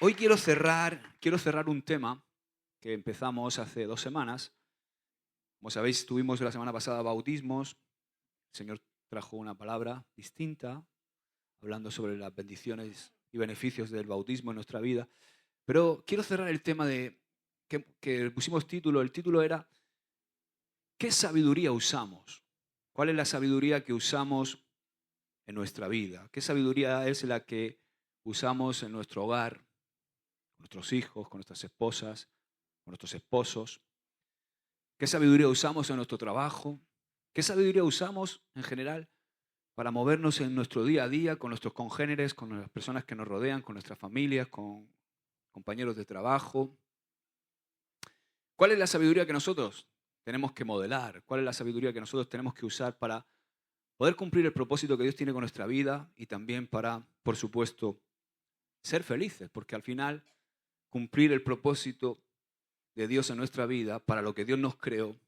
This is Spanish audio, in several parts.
Hoy quiero cerrar un tema que empezamos hace 2 semanas. Como sabéis, tuvimos la semana pasada bautismos. El Señor trajo una palabra distinta, hablando sobre las bendiciones y beneficios del bautismo en nuestra vida. Pero quiero cerrar el tema que pusimos título. El título era ¿qué sabiduría usamos? ¿Cuál es la sabiduría que usamos en nuestra vida? ¿Qué sabiduría es la que usamos en nuestro hogar, con nuestros hijos, con nuestras esposas, con nuestros esposos? ¿Qué sabiduría usamos en nuestro trabajo? ¿Qué sabiduría usamos en general para movernos en nuestro día a día con nuestros congéneres, con las personas que nos rodean, con nuestras familias, con compañeros de trabajo? ¿Cuál es la sabiduría que nosotros tenemos que modelar? ¿Cuál es la sabiduría que nosotros tenemos que usar para poder cumplir el propósito que Dios tiene con nuestra vida y también para, por supuesto, ser felices? Porque al final, cumplir el propósito de Dios en nuestra vida, para lo que Dios nos creó,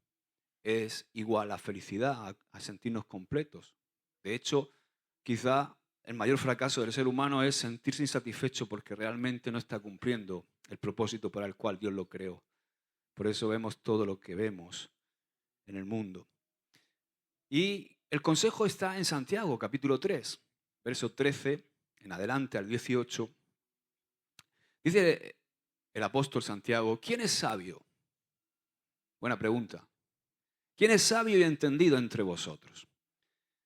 es igual a felicidad, a sentirnos completos. De hecho, quizá el mayor fracaso del ser humano es sentirse insatisfecho porque realmente no está cumpliendo el propósito para el cual Dios lo creó. Por eso vemos todo lo que vemos en el mundo. Y el consejo está en Santiago, capítulo 3, verso 13 en adelante al 18. Dice el apóstol Santiago: ¿quién es sabio? Buena pregunta. ¿Quién es sabio y entendido entre vosotros?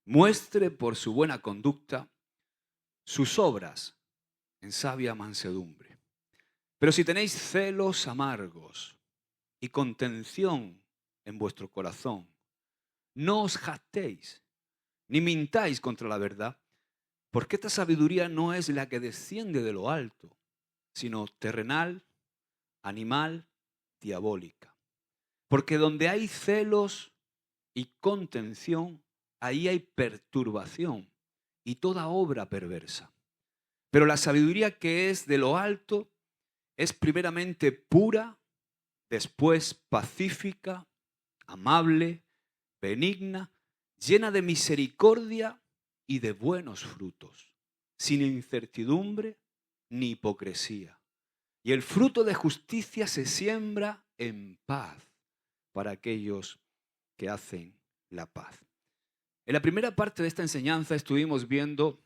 Muestre por su buena conducta sus obras en sabia mansedumbre. Pero si tenéis celos amargos y contención en vuestro corazón, no os jactéis, ni mintáis contra la verdad, porque esta sabiduría no es la que desciende de lo alto, sino terrenal, animal, diabólica. Porque donde hay celos y contención, ahí hay perturbación y toda obra perversa. Pero la sabiduría que es de lo alto es primeramente pura, después pacífica, amable, benigna, llena de misericordia y de buenos frutos, sin incertidumbre ni hipocresía. Y el fruto de justicia se siembra en paz para aquellos que hacen la paz. En la primera parte de esta enseñanza estuvimos viendo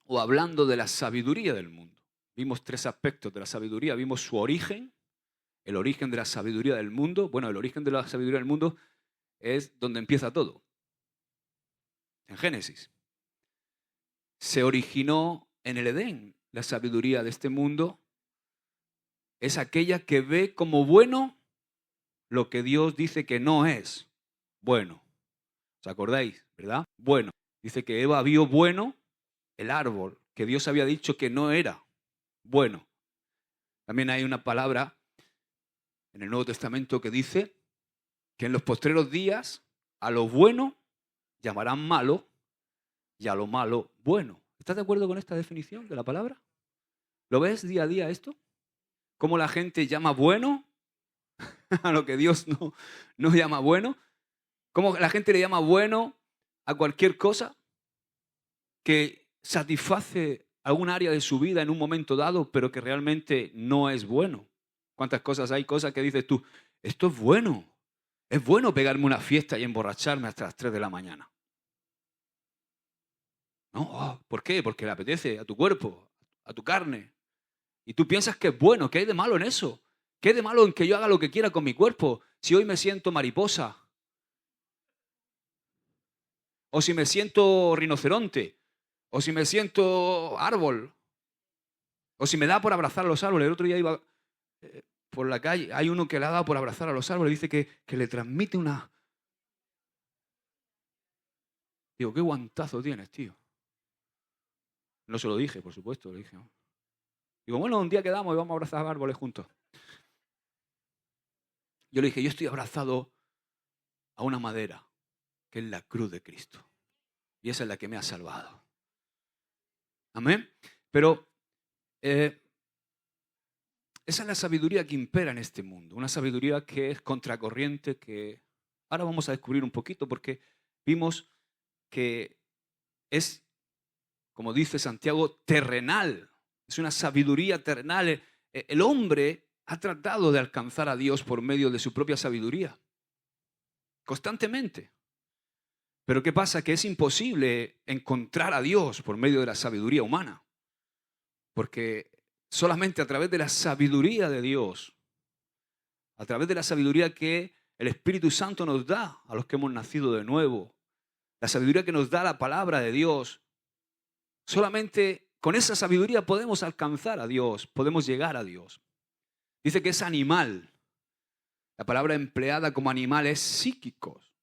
o hablando de la sabiduría del mundo. Vimos 3 aspectos de la sabiduría. Vimos su origen, el origen de la sabiduría del mundo. Bueno, el origen de la sabiduría del mundo es donde empieza todo, en Génesis. Se originó en el Edén. La sabiduría de este mundo es aquella que ve como bueno lo que Dios dice que no es bueno. ¿Os acordáis, verdad? Bueno. Dice que Eva vio bueno el árbol que Dios había dicho que no era bueno. También hay una palabra en el Nuevo Testamento que dice que en los postreros días a lo bueno llamarán malo y a lo malo bueno. ¿Estás de acuerdo con esta definición de la palabra? ¿Lo ves día a día esto? ¿Cómo la gente llama bueno a lo que Dios no llama bueno? ¿Cómo la gente le llama bueno a cualquier cosa que satisface algún área de su vida en un momento dado, pero que realmente no es bueno? ¿Cuántas cosas hay? Cosas que dices tú, esto es bueno. Es bueno pegarme una fiesta y emborracharme hasta las 3 de la mañana. ¿No? Oh, ¿por qué? Porque le apetece a tu cuerpo, a tu carne. Y tú piensas que es bueno. ¿Qué hay de malo en eso? ¿Qué hay de malo en que yo haga lo que quiera con mi cuerpo? Si hoy me siento mariposa, o si me siento rinoceronte, o si me siento árbol, o si me da por abrazar a los árboles. El otro día iba por la calle, hay uno que le ha dado por abrazar a los árboles, dice que le transmite una... Digo, qué guantazo tienes, tío. No se lo dije, por supuesto, le dije. Digo, bueno, un día quedamos y vamos a abrazar árboles juntos. Yo le dije, yo estoy abrazado a una madera, que es la cruz de Cristo. Y esa es la que me ha salvado. Amén. Pero esa es la sabiduría que impera en este mundo. Una sabiduría que es contracorriente, que ahora vamos a descubrir un poquito, porque vimos que es, como dice Santiago, terrenal. Es una sabiduría terrenal. El hombre ha tratado de alcanzar a Dios por medio de su propia sabiduría, constantemente. Pero ¿qué pasa? Que es imposible encontrar a Dios por medio de la sabiduría humana. Porque solamente a través de la sabiduría de Dios, a través de la sabiduría que el Espíritu Santo nos da a los que hemos nacido de nuevo, la sabiduría que nos da la palabra de Dios, solamente con esa sabiduría podemos alcanzar a Dios, podemos llegar a Dios. Dice que es animal. La palabra empleada como animal es psíquicos,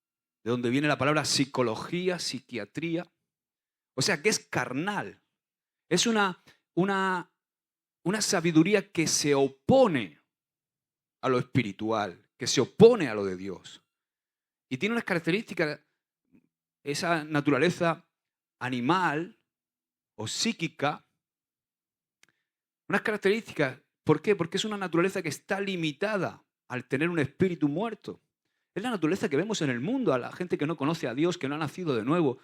de donde viene la palabra psicología, psiquiatría. O sea que es carnal. Es una sabiduría que se opone a lo espiritual, que se opone a lo de Dios. Y tiene unas características, esa naturaleza animal o psíquica, unas características. ¿Por qué? Porque es una naturaleza que está limitada al tener un espíritu muerto. Es la naturaleza que vemos en el mundo, a la gente que no conoce a Dios, que no ha nacido de nuevo.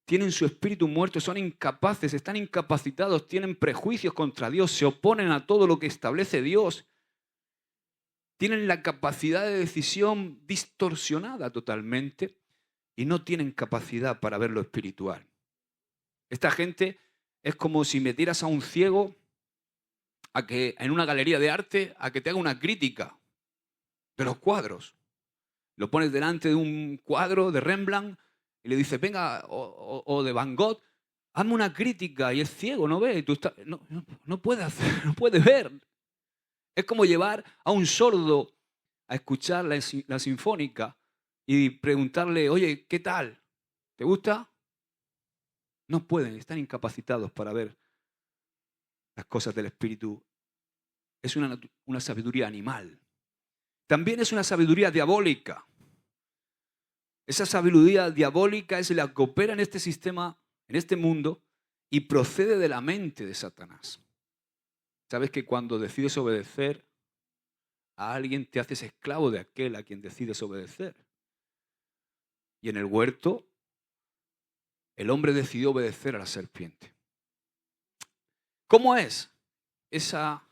Tienen su espíritu muerto, son incapaces, están incapacitados, tienen prejuicios contra Dios, se oponen a todo lo que establece Dios. Tienen la capacidad de decisión distorsionada totalmente y no tienen capacidad para ver lo espiritual. Esta gente es como si metieras a un ciego en una galería de arte a que te haga una crítica de los cuadros. Lo pones delante de un cuadro de Rembrandt y le dices, venga, o de Van Gogh, hazme una crítica, y es ciego, no ve, no puede hacer, no puede ver. Es como llevar a un sordo a escuchar la sinfónica y preguntarle, oye, ¿qué tal? ¿Te gusta? No pueden, están incapacitados para ver las cosas del espíritu. Es una sabiduría animal. También es una sabiduría diabólica. Esa sabiduría diabólica es la que opera en este sistema, en este mundo, y procede de la mente de Satanás. ¿Sabes que cuando decides obedecer a alguien te haces esclavo de aquel a quien decides obedecer? Y en el huerto, el hombre decidió obedecer a la serpiente. ¿Cómo es esa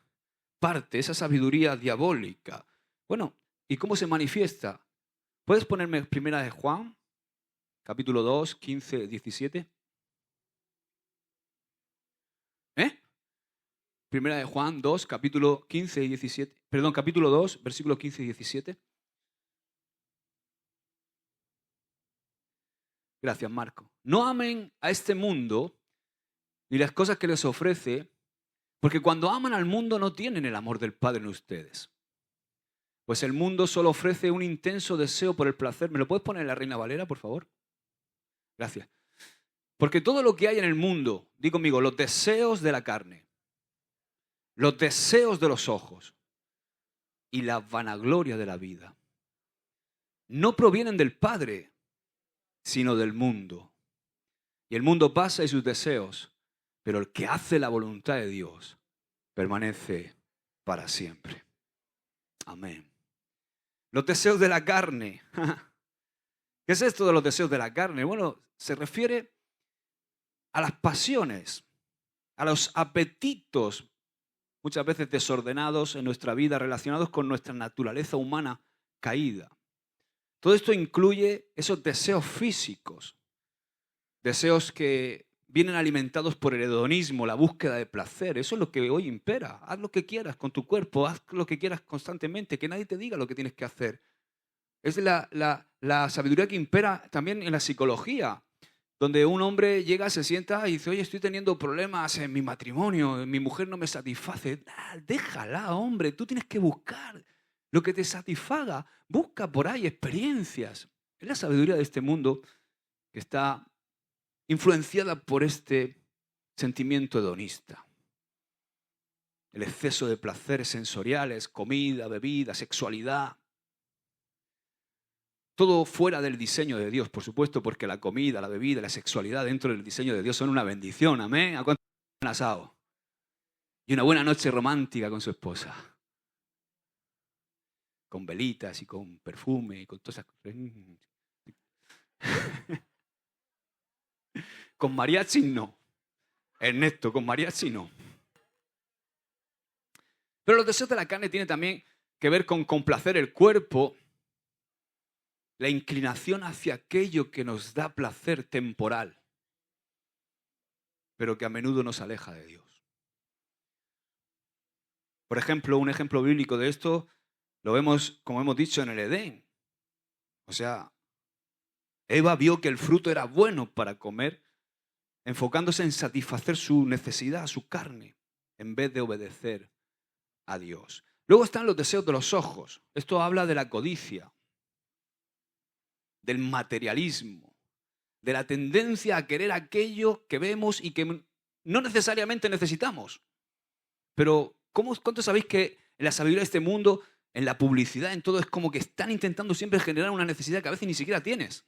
parte, esa sabiduría diabólica? Bueno, ¿y cómo se manifiesta? ¿Puedes ponerme primera de Juan, capítulo 2, 15, 17? Primera de Juan 2, capítulo 15 y 17. Perdón, capítulo 2, versículos 15 y 17. Gracias, Marco. No amen a este mundo ni las cosas que les ofrece, porque cuando aman al mundo no tienen el amor del Padre en ustedes. Pues el mundo solo ofrece un intenso deseo por el placer. ¿Me lo puedes poner en la Reina Valera, por favor? Gracias. Porque todo lo que hay en el mundo, di conmigo, los deseos de la carne, los deseos de los ojos y la vanagloria de la vida, no provienen del Padre, sino del mundo. Y el mundo pasa y sus deseos, pero el que hace la voluntad de Dios permanece para siempre. Amén. Los deseos de la carne. ¿Qué es esto de los deseos de la carne? Bueno, se refiere a las pasiones, a los apetitos, muchas veces desordenados en nuestra vida, relacionados con nuestra naturaleza humana caída. Todo esto incluye esos deseos físicos, deseos que vienen alimentados por el hedonismo, la búsqueda de placer. Eso es lo que hoy impera. Haz lo que quieras con tu cuerpo, haz lo que quieras constantemente, que nadie te diga lo que tienes que hacer. Es la sabiduría que impera también en la psicología, donde un hombre llega, se sienta y dice, oye, estoy teniendo problemas en mi matrimonio, mi mujer no me satisface. Déjala, hombre, tú tienes que buscar lo que te satisfaga. Busca por ahí experiencias. Es la sabiduría de este mundo que está influenciada por este sentimiento hedonista. El exceso de placeres sensoriales, comida, bebida, sexualidad. Todo fuera del diseño de Dios, por supuesto, porque la comida, la bebida, la sexualidad dentro del diseño de Dios son una bendición, amén. ¿A cuántos han asado? Y una buena noche romántica con su esposa. Con velitas y con perfume y con todas esas cosas. Con mariachi no. Ernesto, con mariachi no. Pero los deseos de la carne tienen también que ver con complacer el cuerpo, la inclinación hacia aquello que nos da placer temporal, pero que a menudo nos aleja de Dios. Por ejemplo, un ejemplo bíblico de esto lo vemos, como hemos dicho, en el Edén. O sea, Eva vio que el fruto era bueno para comer, enfocándose en satisfacer su necesidad, su carne, en vez de obedecer a Dios. Luego están los deseos de los ojos. Esto habla de la codicia, del materialismo, de la tendencia a querer aquello que vemos y que no necesariamente necesitamos. Pero ¿cuántos sabéis que en la sabiduría de este mundo, en la publicidad, en todo, es como que están intentando siempre generar una necesidad que a veces ni siquiera tienes?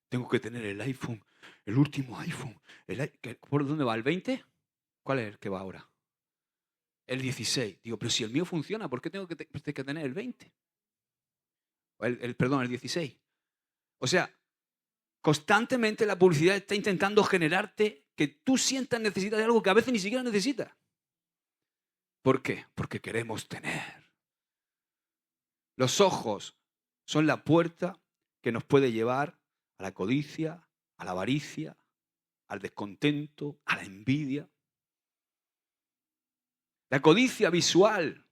Tengo que tener el iPhone, el último iPhone. ¿Por dónde va? ¿El 20? ¿Cuál es el que va ahora? El 16. Digo, pero si el mío funciona, ¿por qué tengo que tener el 20? Perdón, el 16. O sea, constantemente la publicidad está intentando generarte que tú sientas necesidad de algo que a veces ni siquiera necesitas. ¿Por qué? Porque queremos tener. Los ojos son la puerta que nos puede llevar a la codicia, a la avaricia, al descontento, a la envidia. La codicia visual.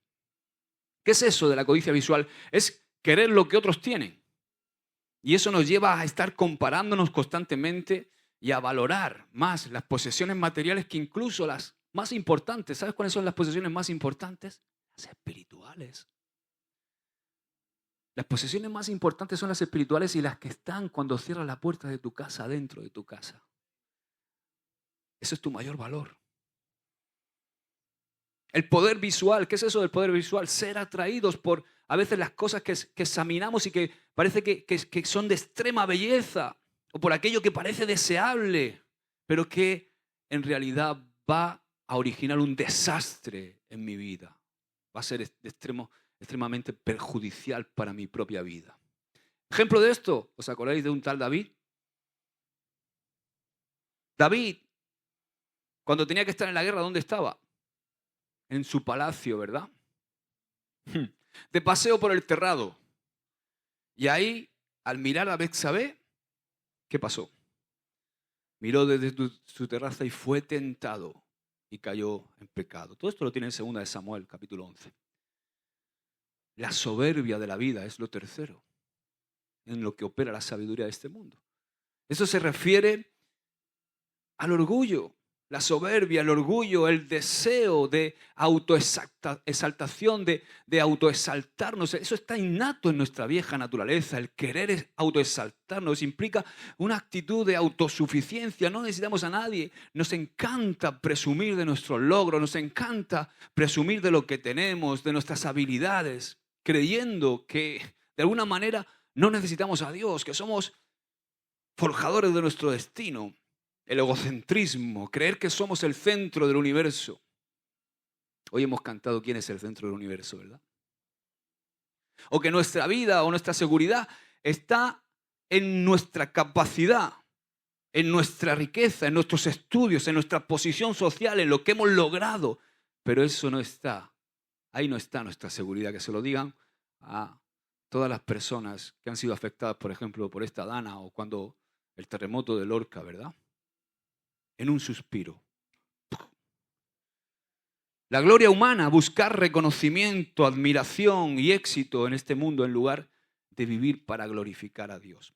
¿Qué es eso de la codicia visual? Es querer lo que otros tienen. Y eso nos lleva a estar comparándonos constantemente y a valorar más las posesiones materiales que incluso las más importantes. ¿Sabes cuáles son las posesiones más importantes? Las espirituales. Las posesiones más importantes son las espirituales y las que están cuando cierras la puerta de tu casa, dentro de tu casa. Ese es tu mayor valor. El poder visual, ¿qué es eso del poder visual? Ser atraídos por a veces las cosas que examinamos y que parece que son de extrema belleza, o por aquello que parece deseable, pero que en realidad va a originar un desastre en mi vida. Va a ser extremadamente perjudicial para mi propia vida. Ejemplo de esto, ¿os acordáis de un tal David? David, cuando tenía que estar en la guerra, ¿dónde estaba? En su palacio, ¿verdad? De paseo por el terrado. Y ahí, al mirar a Betsabé, ¿qué pasó? Miró desde su terraza y fue tentado y cayó en pecado. Todo esto lo tiene en 2 Samuel, capítulo 11. La soberbia de la vida es lo tercero en lo que opera la sabiduría de este mundo. Eso se refiere al orgullo, la soberbia, el orgullo, el deseo de autoexaltación, de autoexaltarnos. Eso está innato en nuestra vieja naturaleza. El querer autoexaltarnos implica una actitud de autosuficiencia. No necesitamos a nadie. Nos encanta presumir de nuestros logros, nos encanta presumir de lo que tenemos, de nuestras habilidades, creyendo que de alguna manera no necesitamos a Dios, que somos forjadores de nuestro destino. El egocentrismo, creer que somos el centro del universo. Hoy hemos cantado quién es el centro del universo, ¿verdad? O que nuestra vida o nuestra seguridad está en nuestra capacidad, en nuestra riqueza, en nuestros estudios, en nuestra posición social, en lo que hemos logrado. Pero eso no está. Ahí no está nuestra seguridad. Que se lo digan a todas las personas que han sido afectadas, por ejemplo, por esta Dana o cuando el terremoto de Lorca, ¿verdad? En un suspiro. La gloria humana, buscar reconocimiento, admiración y éxito en este mundo en lugar de vivir para glorificar a Dios.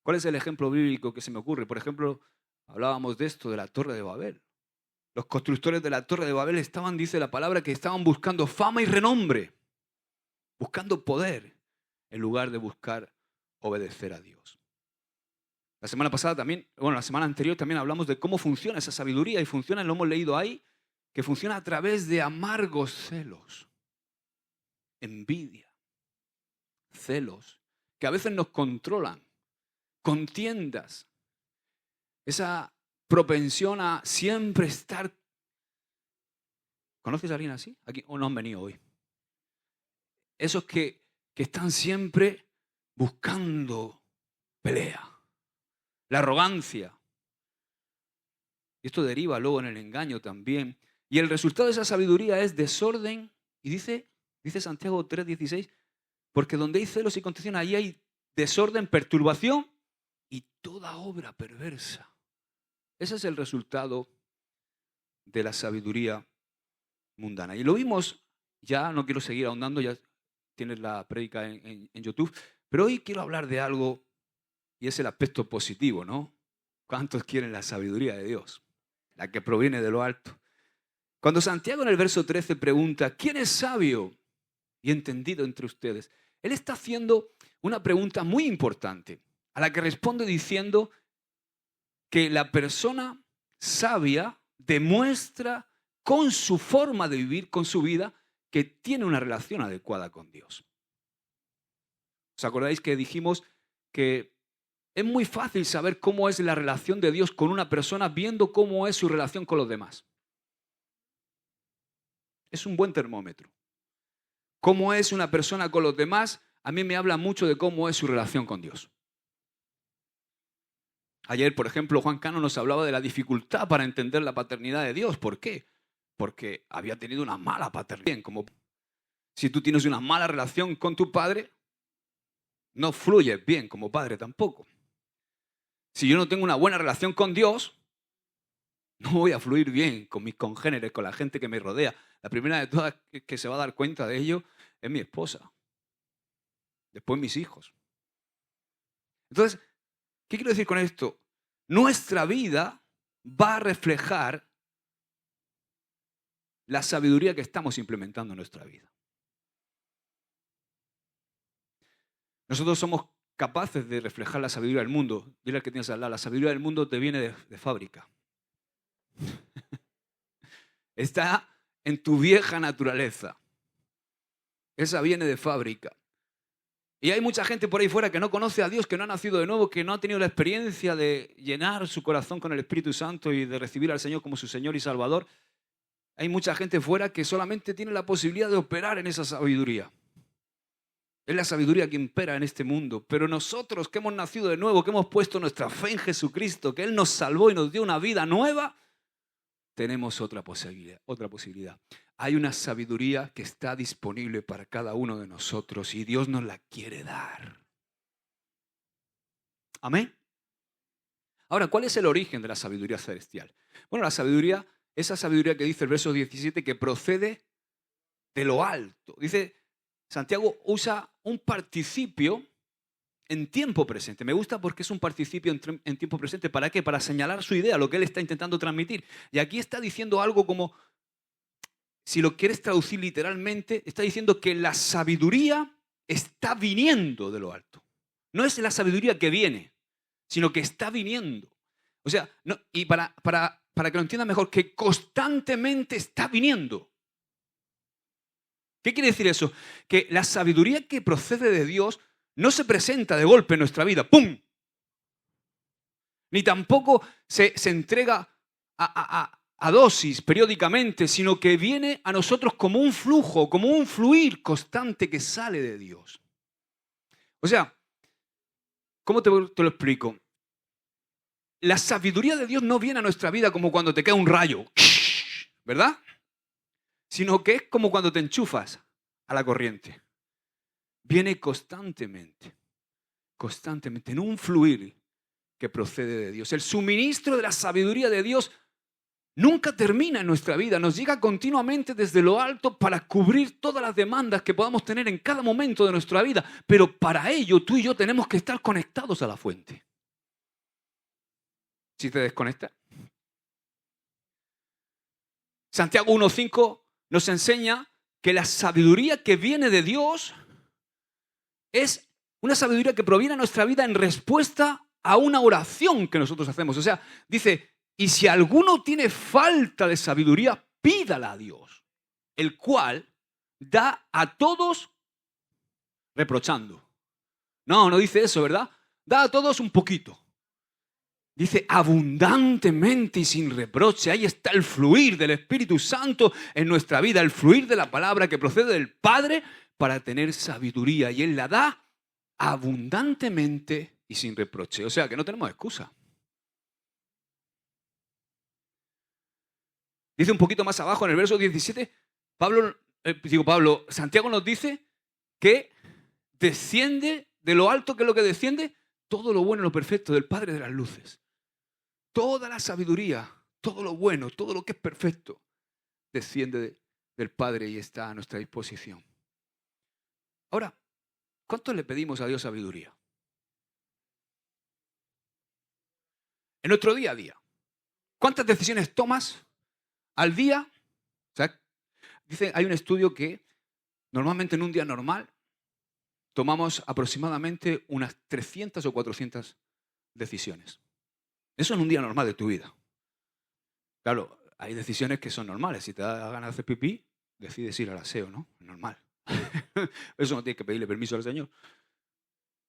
¿Cuál es el ejemplo bíblico que se me ocurre? Por ejemplo, hablábamos de esto, de la Torre de Babel. Los constructores de la Torre de Babel estaban, dice la palabra, que estaban buscando fama y renombre, buscando poder, en lugar de buscar obedecer a Dios. La semana pasada también, la semana anterior también hablamos de cómo funciona esa sabiduría y funciona, lo hemos leído ahí, que funciona a través de amargos celos, envidia, celos, que a veces nos controlan, contiendas, esa propensión a siempre estar. ¿Conoces a alguien así? Aquí, o no han venido hoy. Esos que están siempre buscando pelea. La arrogancia. Y esto deriva luego en el engaño también. Y el resultado de esa sabiduría es desorden Y dice Santiago 3:16, porque donde hay celos y contención, ahí hay desorden, perturbación y toda obra perversa. Ese es el resultado de la sabiduría mundana. Y lo vimos, ya no quiero seguir ahondando, ya tienes la prédica en YouTube, pero hoy quiero hablar de algo y es el aspecto positivo, ¿no? ¿Cuántos quieren la sabiduría de Dios? La que proviene de lo alto. Cuando Santiago en el verso 13 pregunta, ¿quién es sabio y entendido entre ustedes? Él está haciendo una pregunta muy importante, a la que responde diciendo que la persona sabia demuestra con su forma de vivir, con su vida, que tiene una relación adecuada con Dios. ¿Os acordáis que dijimos que es muy fácil saber cómo es la relación de Dios con una persona viendo cómo es su relación con los demás? Es un buen termómetro. Cómo es una persona con los demás, a mí me habla mucho de cómo es su relación con Dios. Ayer, por ejemplo, Juan Cano nos hablaba de la dificultad para entender la paternidad de Dios. ¿Por qué? Porque había tenido una mala paternidad. Como si tú tienes una mala relación con tu padre, no fluyes bien como padre tampoco. Si yo no tengo una buena relación con Dios, no voy a fluir bien con mis congéneres, con la gente que me rodea. La primera de todas que se va a dar cuenta de ello es mi esposa. Después mis hijos. Entonces, ¿qué quiero decir con esto? Nuestra vida va a reflejar la sabiduría que estamos implementando en nuestra vida. Nosotros somos capaces de reflejar la sabiduría del mundo. Dile al que tienes al lado, la sabiduría del mundo te viene de fábrica. Está en tu vieja naturaleza. Esa viene de fábrica. Y hay mucha gente por ahí fuera que no conoce a Dios, que no ha nacido de nuevo, que no ha tenido la experiencia de llenar su corazón con el Espíritu Santo y de recibir al Señor como su Señor y Salvador. Hay mucha gente fuera que solamente tiene la posibilidad de operar en esa sabiduría. Es la sabiduría que impera en este mundo. Pero nosotros que hemos nacido de nuevo, que hemos puesto nuestra fe en Jesucristo, que Él nos salvó y nos dio una vida nueva, tenemos otra posibilidad. Hay una sabiduría que está disponible para cada uno de nosotros y Dios nos la quiere dar. Amén. Ahora, ¿cuál es el origen de la sabiduría celestial? Bueno, la sabiduría, esa sabiduría que dice el verso 17, que procede de lo alto. Dice, Santiago usa un participio en tiempo presente. Me gusta porque es un participio en tiempo presente. ¿Para qué? Para señalar su idea, lo que él está intentando transmitir. Y aquí está diciendo algo como, si lo quieres traducir literalmente, está diciendo que la sabiduría está viniendo de lo alto. No es la sabiduría que viene, sino que está viniendo. O sea, no, y para que lo entiendan mejor, que constantemente está viniendo. ¿Qué quiere decir eso? Que la sabiduría que procede de Dios no se presenta de golpe en nuestra vida, ¡pum! Ni tampoco se entrega a dosis periódicamente, sino que viene a nosotros como un flujo, como un fluir constante que sale de Dios. O sea, ¿cómo te lo explico? La sabiduría de Dios no viene a nuestra vida como cuando te cae un rayo, ¿verdad? Sino que es como cuando te enchufas a la corriente. Viene constantemente, en un fluir que procede de Dios. El suministro de la sabiduría de Dios nunca termina en nuestra vida, nos llega continuamente desde lo alto para cubrir todas las demandas que podamos tener en cada momento de nuestra vida, pero para ello tú y yo tenemos que estar conectados a la fuente. Si te desconectas. Santiago 1:5 nos enseña que la sabiduría que viene de Dios es una sabiduría que proviene a nuestra vida en respuesta a una oración que nosotros hacemos. O sea, dice, y si alguno tiene falta de sabiduría, pídala a Dios, el cual da a todos reprochando. No dice eso, ¿verdad? Da a todos un poquito. Dice abundantemente y sin reproche. Ahí está el fluir del Espíritu Santo en nuestra vida, el fluir de la palabra que procede del Padre para tener sabiduría. Y Él la da abundantemente y sin reproche. O sea que no tenemos excusa. Dice un poquito más abajo en el verso 17, Pablo Pablo, Santiago nos dice que desciende de lo alto, que es lo que desciende, todo lo bueno y lo perfecto del Padre de las luces. Toda la sabiduría, todo lo bueno, todo lo que es perfecto, desciende del Padre y está a nuestra disposición. Ahora, ¿cuánto le pedimos a Dios sabiduría? En nuestro día a día. ¿Cuántas decisiones tomas al día? O sea, dice, hay un estudio que normalmente en un día normal tomamos aproximadamente unas 300 o 400 decisiones. Eso en un día normal de tu vida. Claro, hay decisiones que son normales. Si te da ganas de hacer pipí, decides ir al aseo, ¿no? Normal. Eso no tienes que pedirle permiso al Señor.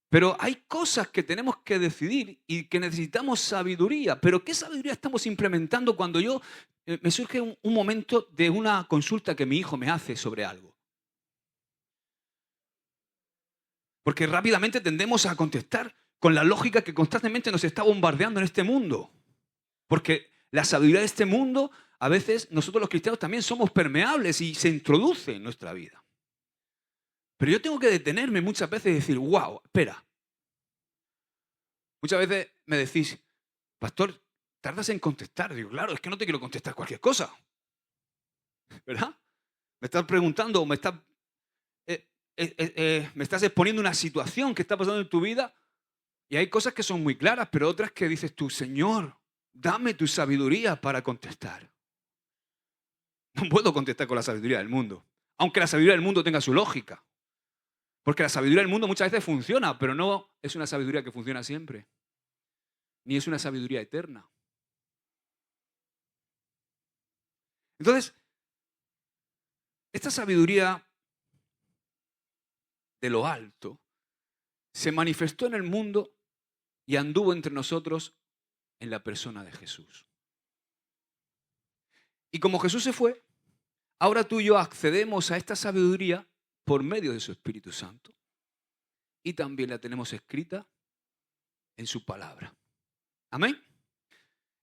Pero hay cosas que tenemos que decidir y que necesitamos sabiduría. ¿Pero qué sabiduría estamos implementando cuando me surge un momento de una consulta que mi hijo me hace sobre algo? Porque rápidamente tendemos a contestar con la lógica que constantemente nos está bombardeando en este mundo. Porque la sabiduría de este mundo, a veces nosotros los cristianos también somos permeables y se introduce en nuestra vida. Pero yo tengo que detenerme muchas veces y decir, wow, espera. Muchas veces me decís, pastor, tardas en contestar. Digo, claro, es que no te quiero contestar cualquier cosa. ¿Verdad? Me estás preguntando o me estás exponiendo una situación que está pasando en tu vida y hay cosas que son muy claras, pero otras que dices tú, Señor, dame tu sabiduría para contestar. No puedo contestar con la sabiduría del mundo, aunque la sabiduría del mundo tenga su lógica. Porque la sabiduría del mundo muchas veces funciona, pero no es una sabiduría que funciona siempre. Ni es una sabiduría eterna. Entonces, esta sabiduría de lo alto se manifestó en el mundo y anduvo entre nosotros en la persona de Jesús. Y como Jesús se fue, ahora tú y yo accedemos a esta sabiduría por medio de su Espíritu Santo. Y también la tenemos escrita en su palabra. Amén.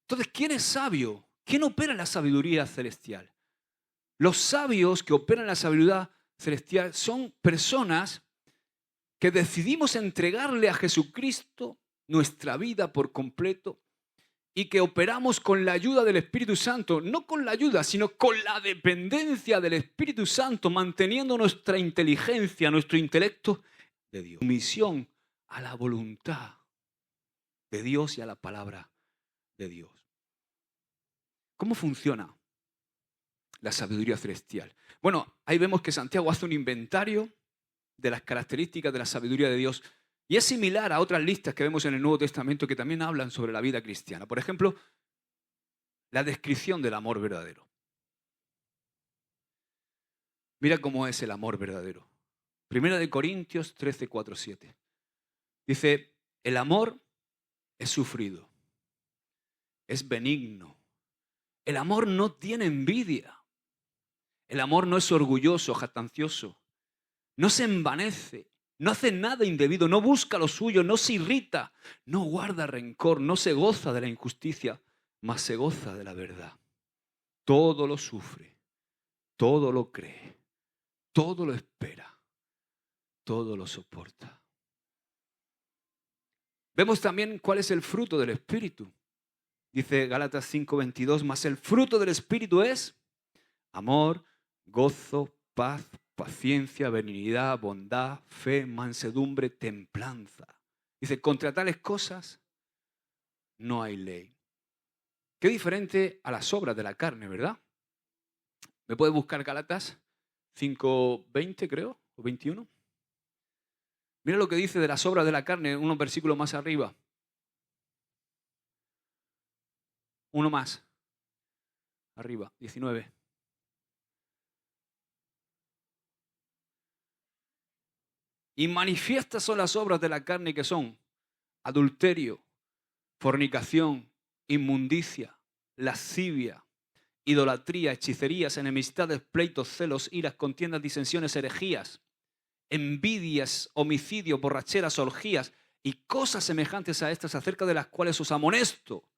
Entonces, ¿quién es sabio? ¿Quién opera en la sabiduría celestial? Los sabios que operan en la sabiduría celestial son personas que decidimos entregarle a Jesucristo nuestra vida por completo y que operamos con la ayuda del Espíritu Santo, no con la ayuda, sino con la dependencia del Espíritu Santo, manteniendo nuestra inteligencia, nuestro intelecto de Dios. Sumisión a la voluntad de Dios y a la palabra de Dios. ¿Cómo funciona la sabiduría celestial? Bueno, ahí vemos que Santiago hace un inventario de las características de la sabiduría de Dios y es similar a otras listas que vemos en el Nuevo Testamento que también hablan sobre la vida cristiana. Por ejemplo, la descripción del amor verdadero. Mira cómo es el amor verdadero. Primera de Corintios 13, 4, 7. Dice, el amor es sufrido, es benigno. El amor no tiene envidia. El amor no es orgulloso, jactancioso. No se envanece, no hace nada indebido, no busca lo suyo, no se irrita, no guarda rencor, no se goza de la injusticia, mas se goza de la verdad. Todo lo sufre, todo lo cree, todo lo espera, todo lo soporta. Vemos también cuál es el fruto del Espíritu. Dice Gálatas 5:22, mas el fruto del Espíritu es amor, gozo, paz, paciencia, benignidad, bondad, fe, mansedumbre, templanza. Dice, contra tales cosas no hay ley. Qué diferente a las obras de la carne, ¿verdad? ¿Me puedes buscar Gálatas 5:20 creo, o 21? Mira lo que dice de las obras de la carne, unos versículos más arriba. Uno más. Arriba, 19. Y manifiestas son las obras de la carne que son adulterio, fornicación, inmundicia, lascivia, idolatría, hechicerías, enemistades, pleitos, celos, iras, contiendas, disensiones, herejías, envidias, homicidios, borracheras, orgías y cosas semejantes a estas, acerca de las cuales os amonesto,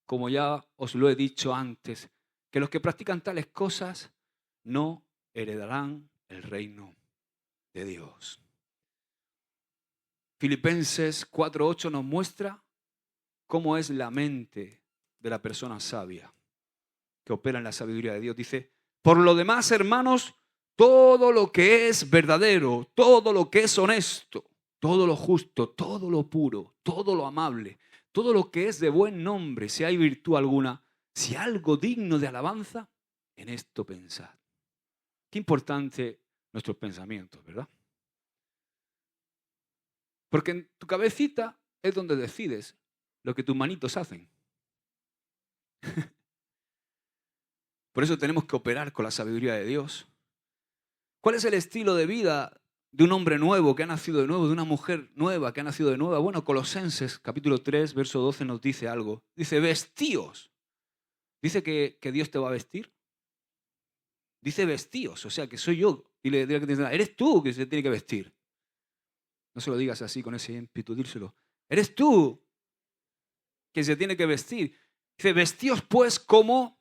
como ya os lo he dicho antes, que los que practican tales cosas no heredarán el reino de Dios. Filipenses 4:8 nos muestra cómo es la mente de la persona sabia que opera en la sabiduría de Dios. Dice, por lo demás, hermanos, todo lo que es verdadero, todo lo que es honesto, todo lo justo, todo lo puro, todo lo amable, todo lo que es de buen nombre, si hay virtud alguna, si algo digno de alabanza, en esto pensad. Qué importante nuestros pensamientos, ¿verdad? Porque en tu cabecita es donde decides lo que tus manitos hacen. Por eso tenemos que operar con la sabiduría de Dios. ¿Cuál es el estilo de vida de un hombre nuevo que ha nacido de nuevo, de una mujer nueva que ha nacido de nuevo? Bueno, Colosenses capítulo 3, verso 12 nos dice algo. Dice, vestíos. ¿Dice que Dios te va a vestir? Dice vestíos, o sea que soy yo. Dile que tienes, eres tú que se tiene que vestir. No se lo digas así con ese ímpetu, dírselo. Eres tú que se tiene que vestir. Dice, vestíos pues como...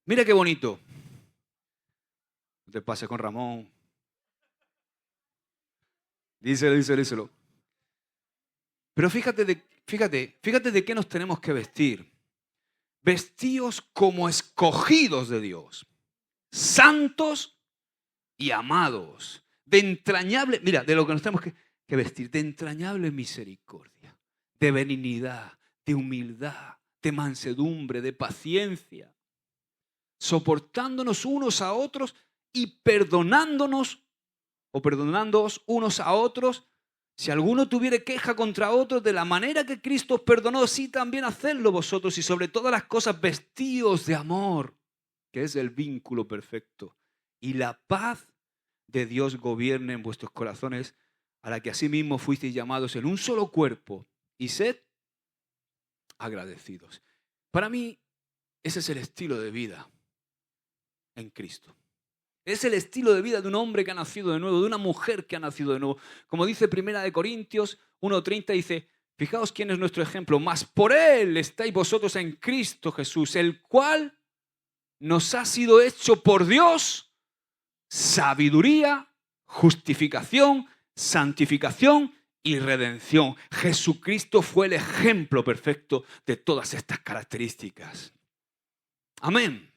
Mira qué bonito. No te pases con Ramón. Díselo. Pero fíjate de qué nos tenemos que vestir. Vestíos como escogidos de Dios, santos y amados, de entrañable, mira, de lo que nos tenemos que vestir, de entrañable misericordia, de benignidad, de humildad, de mansedumbre, de paciencia, soportándonos unos a otros y perdonándonos o perdonándoos unos a otros. Si alguno tuviere queja contra otro, de la manera que Cristo os perdonó, sí también hacedlo vosotros, y sobre todas las cosas vestíos de amor, que es el vínculo perfecto. Y la paz de Dios gobierne en vuestros corazones, a la que asimismo fuisteis llamados en un solo cuerpo, y sed agradecidos. Para mí, ese es el estilo de vida en Cristo. Es el estilo de vida de un hombre que ha nacido de nuevo, de una mujer que ha nacido de nuevo. Como dice 1 Corintios 1:30, dice, fijaos quién es nuestro ejemplo, mas por él estáis vosotros en Cristo Jesús, el cual nos ha sido hecho por Dios sabiduría, justificación, santificación y redención. Jesucristo fue el ejemplo perfecto de todas estas características. Amén.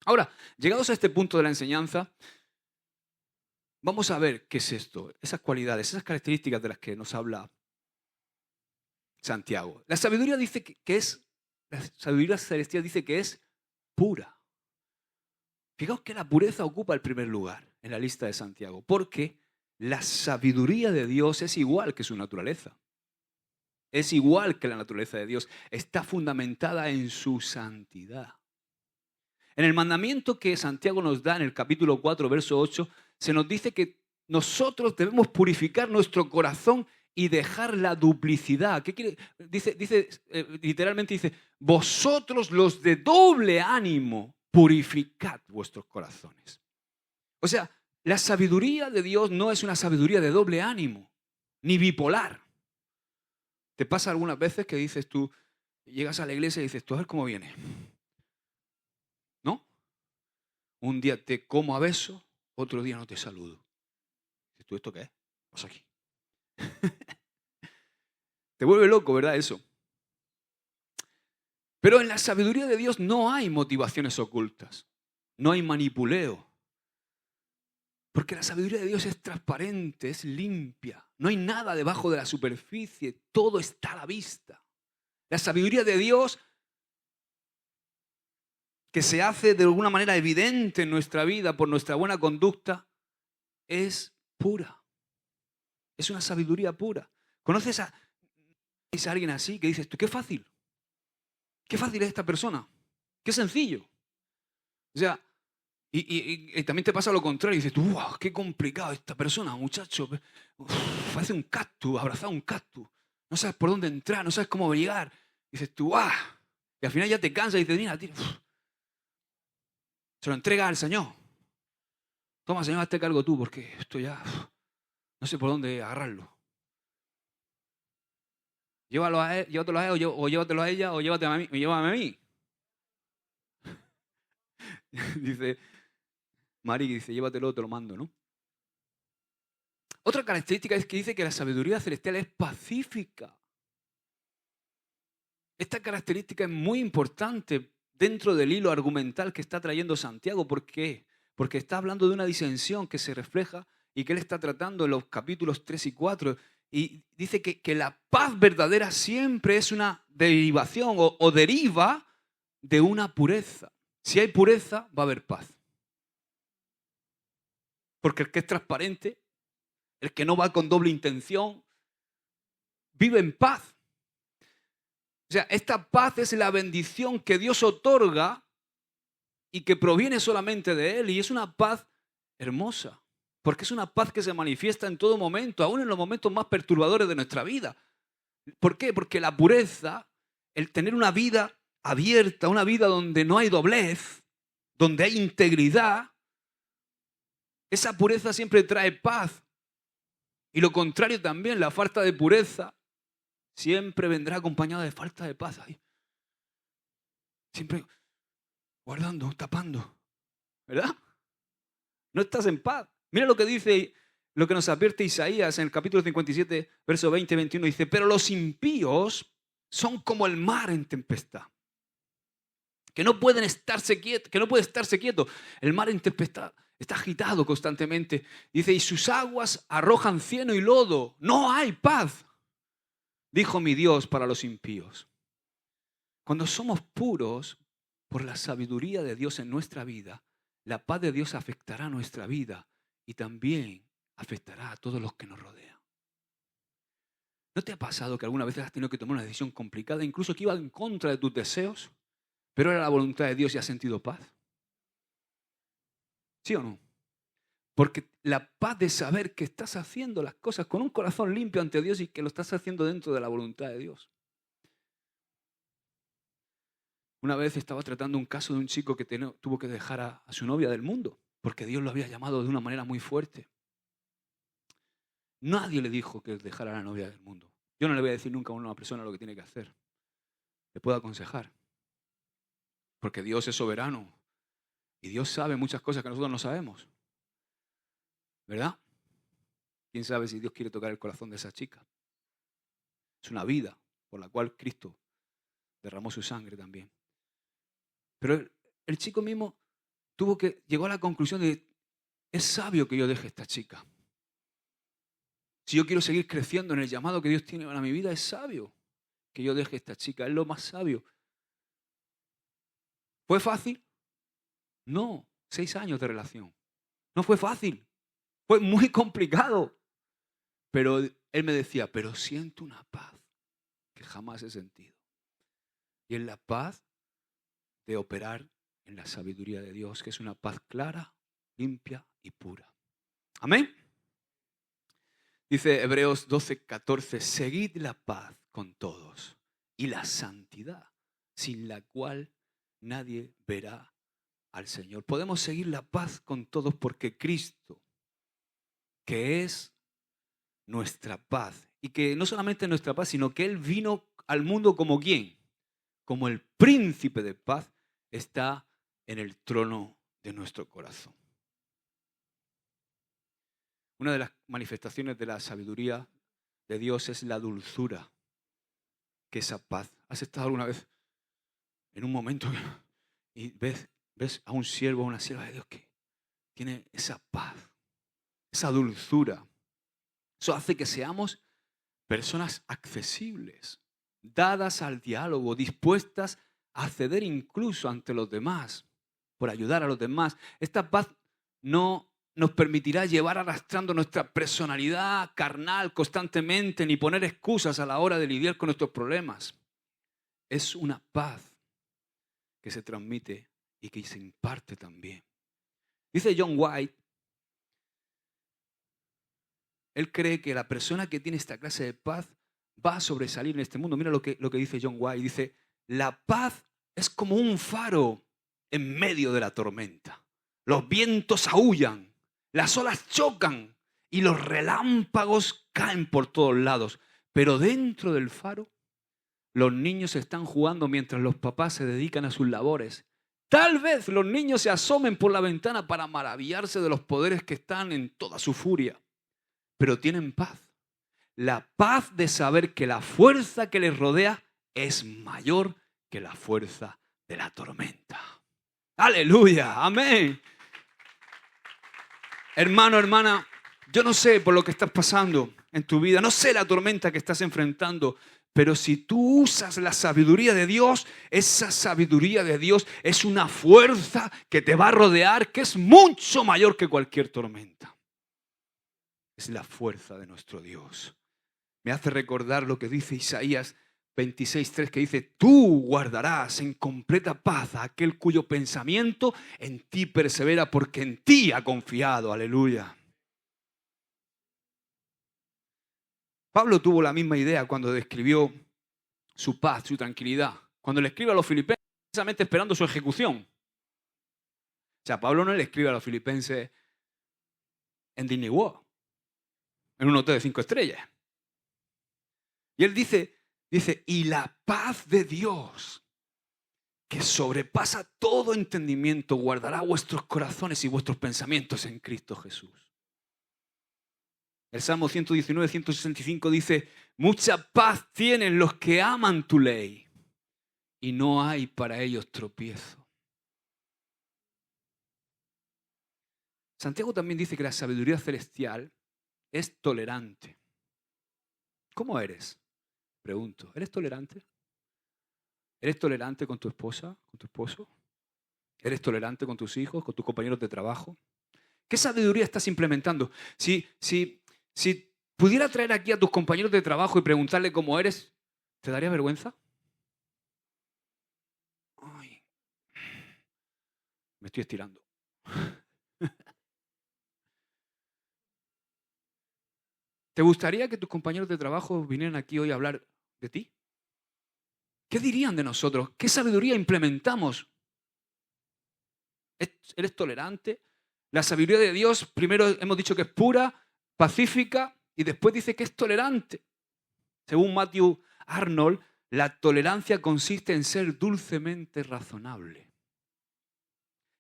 Ahora, llegados a este punto de la enseñanza, vamos a ver qué es esto, esas cualidades, esas características de las que nos habla Santiago. La sabiduría dice la sabiduría celestial dice que es pura. Fijaos que la pureza ocupa el primer lugar en la lista de Santiago, porque la sabiduría de Dios es igual que su naturaleza. Es igual que la naturaleza de Dios. Está fundamentada en su santidad. En el mandamiento que Santiago nos da en el capítulo 4, verso 8, se nos dice que nosotros debemos purificar nuestro corazón y dejar la duplicidad. ¿Qué quiere? Literalmente dice, vosotros los de doble ánimo, purificad vuestros corazones. O sea, la sabiduría de Dios no es una sabiduría de doble ánimo, ni bipolar. ¿Te pasa algunas veces que dices tú, llegas a la iglesia y dices, tú a ver cómo viene? ¿No? Un día te como a besos, otro día no te saludo. ¿Tú esto qué es? ¿Qué pasa aquí? Te vuelve loco, ¿verdad? Eso. Pero en la sabiduría de Dios no hay motivaciones ocultas. No hay manipuleo. Porque la sabiduría de Dios es transparente, es limpia. No hay nada debajo de la superficie. Todo está a la vista. La sabiduría de Dios, que se hace de alguna manera evidente en nuestra vida por nuestra buena conducta, es pura. Es una sabiduría pura. ¿Conoces a alguien así que dices tú, qué fácil? Qué fácil es esta persona. Qué sencillo. O sea, y también te pasa lo contrario. Y dices tú, wow, qué complicado esta persona, muchacho. Uf, parece un cactus, abrazado a un cactus. No sabes por dónde entrar, no sabes cómo llegar. Y dices tú, ¡ah! Y al final ya te cansas y dices, mira, tío, se lo entrega al Señor. Toma, Señor, hazte cargo tú, porque esto ya no sé por dónde agarrarlo. Llévatelo a él, o llévatelo a ella, o llévame a mí. Dice, Mari dice, llévatelo, te lo mando, ¿no? Otra característica es que dice que la sabiduría celestial es pacífica. Esta característica es muy importante dentro del hilo argumental que está trayendo Santiago. ¿Por qué? Porque está hablando de una disensión que se refleja y que él está tratando en los capítulos 3 y 4. Y dice que la paz verdadera siempre es una derivación o deriva de una pureza. Si hay pureza, va a haber paz. Porque el que es transparente, el que no va con doble intención, vive en paz. O sea, esta paz es la bendición que Dios otorga y que proviene solamente de Él. Y es una paz hermosa, porque es una paz que se manifiesta en todo momento, aún en los momentos más perturbadores de nuestra vida. ¿Por qué? Porque la pureza, el tener una vida abierta, una vida donde no hay doblez, donde hay integridad, esa pureza siempre trae paz. Y lo contrario también, la falta de pureza siempre vendrá acompañada de falta de paz. Ahí. Siempre guardando, tapando. ¿Verdad? No estás en paz. Mira lo que dice, lo que nos advierte Isaías en el capítulo 57, verso 20 y 21. Dice, pero los impíos son como el mar en tempestad. Que no pueden estarse quietos, que no puede estarse quieto. El mar en tempestad está agitado constantemente. Dice, y sus aguas arrojan cieno y lodo. No hay paz, dijo mi Dios, para los impíos. Cuando somos puros por la sabiduría de Dios en nuestra vida, la paz de Dios afectará nuestra vida y también afectará a todos los que nos rodean. ¿No te ha pasado que alguna vez has tenido que tomar una decisión complicada, incluso que iba en contra de tus deseos, pero era la voluntad de Dios y has sentido paz? ¿Sí o no? Porque la paz de saber que estás haciendo las cosas con un corazón limpio ante Dios y que lo estás haciendo dentro de la voluntad de Dios. Una vez estaba tratando un caso de un chico que tuvo que dejar a su novia del mundo porque Dios lo había llamado de una manera muy fuerte. Nadie le dijo que dejara a la novia del mundo. Yo no le voy a decir nunca a una persona lo que tiene que hacer. Le puedo aconsejar. Porque Dios es soberano y Dios sabe muchas cosas que nosotros no sabemos. ¿Verdad? ¿Quién sabe si Dios quiere tocar el corazón de esa chica? Es una vida por la cual Cristo derramó su sangre también. Pero el chico mismo llegó a la conclusión de, es sabio que yo deje a esta chica. Si yo quiero seguir creciendo en el llamado que Dios tiene para mi vida, es sabio que yo deje a esta chica. Es lo más sabio. ¿Fue fácil? No. 6 años de relación. No fue fácil. Fue muy complicado. Pero él me decía, pero siento una paz que jamás he sentido. Y es la paz de operar en la sabiduría de Dios, que es una paz clara, limpia y pura. Amén. Dice Hebreos 12:14, seguid la paz con todos y la santidad, sin la cual nadie verá al Señor. Podemos seguir la paz con todos porque Cristo, que es nuestra paz, y que no solamente nuestra paz, sino que Él vino al mundo como ¿quién? Como el príncipe de paz, está en el trono de nuestro corazón. Una de las manifestaciones de la sabiduría de Dios es la dulzura, que esa paz. ¿Has estado alguna vez en un momento y ves a un siervo o una sierva de Dios que tiene esa paz, esa dulzura? Eso hace que seamos personas accesibles, dadas al diálogo, dispuestas a ceder incluso ante los demás, por ayudar a los demás. Esta paz no nos permitirá llevar arrastrando nuestra personalidad carnal constantemente, ni poner excusas a la hora de lidiar con nuestros problemas. Es una paz que se transmite y que se imparte también. Dice John White, él cree que la persona que tiene esta clase de paz va a sobresalir en este mundo. Mira lo que dice John White. Dice, la paz es como un faro en medio de la tormenta. Los vientos aúllan, las olas chocan y los relámpagos caen por todos lados. Pero dentro del faro, los niños están jugando mientras los papás se dedican a sus labores. Tal vez los niños se asomen por la ventana para maravillarse de los poderes que están en toda su furia, pero tienen paz. La paz de saber que la fuerza que les rodea es mayor que la fuerza de la tormenta. ¡Aleluya! ¡Amén! Hermano, hermana, yo no sé por lo que estás pasando en tu vida, no sé la tormenta que estás enfrentando, pero si tú usas la sabiduría de Dios, esa sabiduría de Dios es una fuerza que te va a rodear, que es mucho mayor que cualquier tormenta. Es la fuerza de nuestro Dios. Me hace recordar lo que dice Isaías 26:3, que dice: tú guardarás en completa paz a aquel cuyo pensamiento en ti persevera, porque en ti ha confiado. Aleluya. Pablo tuvo la misma idea cuando describió su paz, su tranquilidad. Cuando le escribe a los filipenses, precisamente esperando su ejecución. O sea, Pablo no le escribe a los filipenses en Disney World, en un hotel de 5 estrellas. Y él dice, y la paz de Dios, que sobrepasa todo entendimiento, guardará vuestros corazones y vuestros pensamientos en Cristo Jesús. El Salmo 119, 165 dice: mucha paz tienen los que aman tu ley, y no hay para ellos tropiezo. Santiago también dice que la sabiduría celestial es tolerante. ¿Cómo eres? Pregunto, ¿eres tolerante? ¿Eres tolerante con tu esposa, con tu esposo? ¿Eres tolerante con tus hijos, con tus compañeros de trabajo? ¿Qué sabiduría estás implementando? Si pudiera traer aquí a tus compañeros de trabajo y preguntarle cómo eres, ¿te daría vergüenza? Ay, me estoy estirando. ¿Te gustaría que tus compañeros de trabajo vinieran aquí hoy a hablar de ti? ¿Qué dirían de nosotros? ¿Qué sabiduría implementamos? ¿Eres tolerante? La sabiduría de Dios, primero hemos dicho que es pura, pacífica, y después dice que es tolerante. Según Matthew Arnold, la tolerancia consiste en ser dulcemente razonable.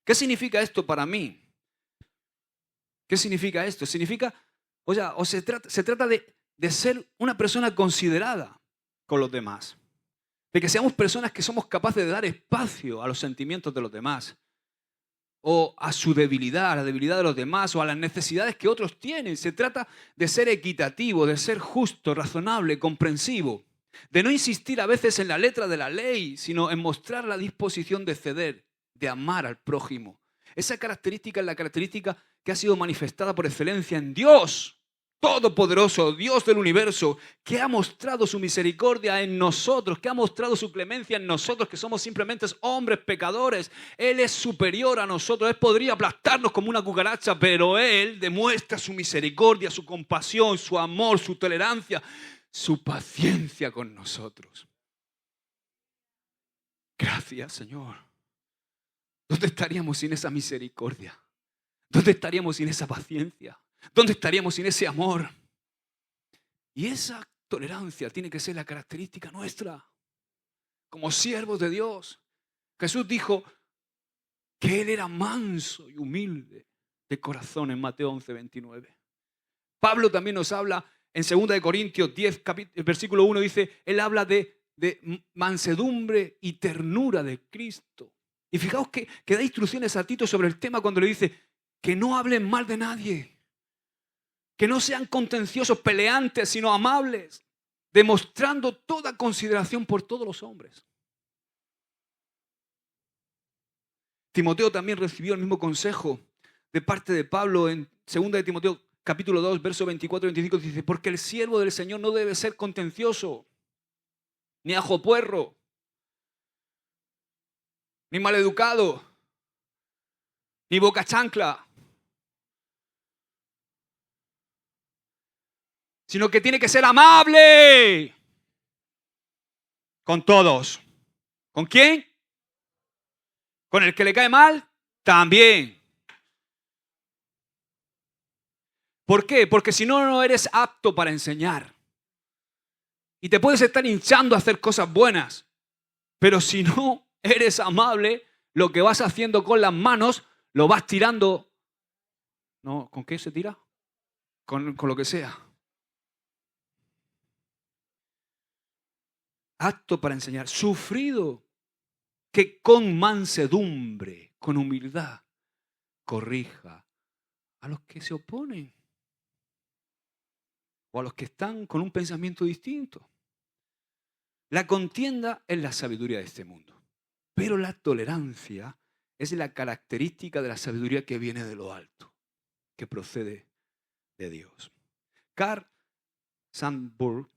¿Qué significa esto para mí? ¿Qué significa esto? Significa, se trata de ser una persona considerada con los demás. De que seamos personas que somos capaces de dar espacio a los sentimientos de los demás, o a su debilidad, a la debilidad de los demás, o a las necesidades que otros tienen. Se trata de ser equitativo, de ser justo, razonable, comprensivo, de no insistir a veces en la letra de la ley, sino en mostrar la disposición de ceder, de amar al prójimo. Esa característica es la característica que ha sido manifestada por excelencia en Dios Todopoderoso, Dios del universo, que ha mostrado su misericordia en nosotros, que ha mostrado su clemencia en nosotros, que somos simplemente hombres pecadores. Él es superior a nosotros. Él podría aplastarnos como una cucaracha, pero Él demuestra su misericordia, su compasión, su amor, su tolerancia, su paciencia con nosotros. Gracias, Señor. ¿Dónde estaríamos sin esa misericordia? ¿Dónde estaríamos sin esa paciencia? ¿Dónde estaríamos sin ese amor? Y esa tolerancia tiene que ser la característica nuestra como siervos de Dios. Jesús dijo que Él era manso y humilde de corazón en Mateo 11:29. Pablo también nos habla en 2 Corintios 10, versículo 1, dice, Él habla de mansedumbre y ternura de Cristo. Y fijaos que da instrucciones a Tito sobre el tema cuando le dice que no hablen mal de nadie. Que no sean contenciosos, peleantes, sino amables, demostrando toda consideración por todos los hombres. Timoteo también recibió el mismo consejo de parte de Pablo en 2 de Timoteo capítulo 2, verso 24 y 25. Dice, porque el siervo del Señor no debe ser contencioso, ni ajopuerro, ni maleducado, ni boca chancla, sino que tiene que ser amable con todos. ¿Con quién? ¿Con el que le cae mal? También. ¿Por qué? Porque si no, no eres apto para enseñar. Y te puedes estar hinchando a hacer cosas buenas, pero si no eres amable, lo que vas haciendo con las manos, lo vas tirando. ¿No? ¿Con qué se tira? Con lo que sea. Apto para enseñar, sufrido, que con mansedumbre, con humildad, corrija a los que se oponen o a los que están con un pensamiento distinto. La contienda es la sabiduría de este mundo, pero la tolerancia es la característica de la sabiduría que viene de lo alto, que procede de Dios. Carl Sandburg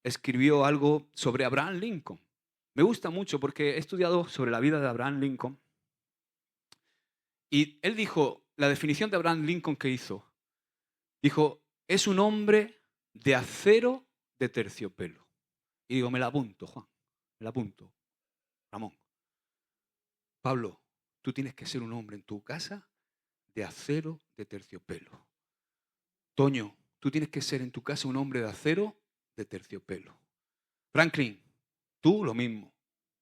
escribió algo sobre Abraham Lincoln. Me gusta mucho porque he estudiado sobre la vida de Abraham Lincoln y él dijo, la definición de Abraham Lincoln que hizo, dijo, es un hombre de acero de terciopelo. Y digo, me la apunto, Juan, me la apunto. Ramón, Pablo, tú tienes que ser un hombre en tu casa de acero de terciopelo. Toño, tú tienes que ser en tu casa un hombre de acero de terciopelo. Franklin, tú lo mismo.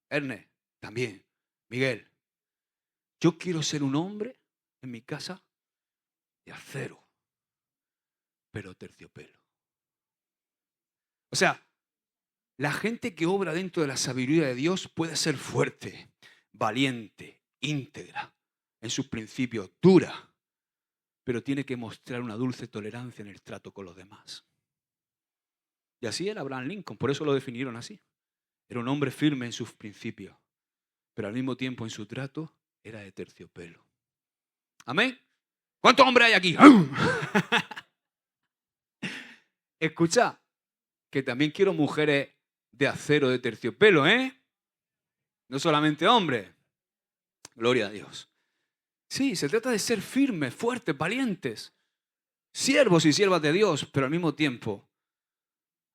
Ernest, también. Miguel, yo quiero ser un hombre en mi casa de acero, pero terciopelo. O sea, la gente que obra dentro de la sabiduría de Dios puede ser fuerte, valiente, íntegra, en sus principios, dura, pero tiene que mostrar una dulce tolerancia en el trato con los demás. Y así era Abraham Lincoln, por eso lo definieron así. Era un hombre firme en sus principios, pero al mismo tiempo en su trato era de terciopelo. ¿Amén? ¿Cuántos hombres hay aquí? Escucha, que también quiero mujeres de acero de terciopelo, ¿eh? No solamente hombres. Gloria a Dios. Sí, se trata de ser firmes, fuertes, valientes, siervos y siervas de Dios, pero al mismo tiempo,